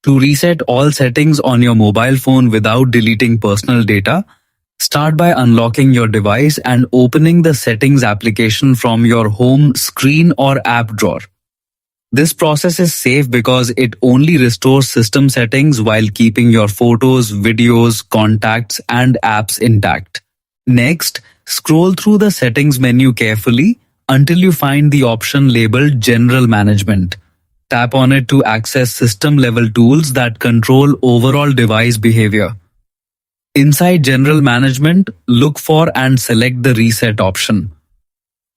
To reset all settings on your mobile phone without deleting personal data, start by unlocking your device and opening the Settings application from your home screen or app drawer. This process is safe because it only restores system settings while keeping your photos, videos, contacts, and apps intact. Next, scroll through the Settings menu carefully until you find the option labeled General Management. Tap on it to access system-level tools that control overall device behavior. Inside General Management, look for and select the Reset option.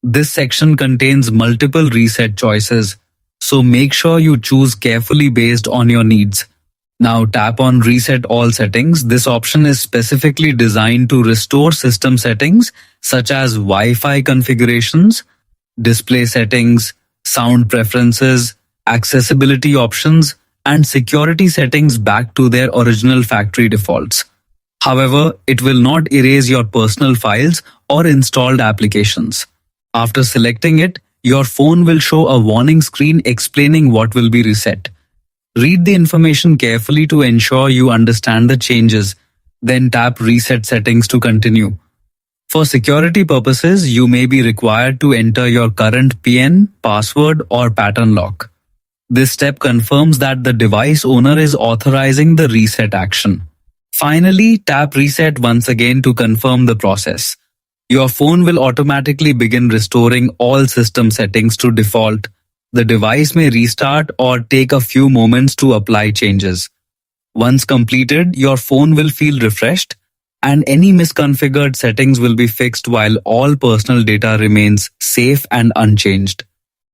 This section contains multiple reset choices, so make sure you choose carefully based on your needs. Now tap on Reset All Settings. This option is specifically designed to restore system settings such as Wi-Fi configurations, display settings, sound preferences, accessibility options, and security settings back to their original factory defaults. However, it will not erase your personal files or installed applications. After selecting it, your phone will show a warning screen explaining what will be reset. Read the information carefully to ensure you understand the changes, then tap Reset Settings to continue. For security purposes, you may be required to enter your current PIN, password, or pattern lock. This step confirms that the device owner is authorizing the reset action. Finally, tap Reset once again to confirm the process. Your phone will automatically begin restoring all system settings to default. The device may restart or take a few moments to apply changes. Once completed, your phone will feel refreshed, and any misconfigured settings will be fixed while all personal data remains safe and unchanged.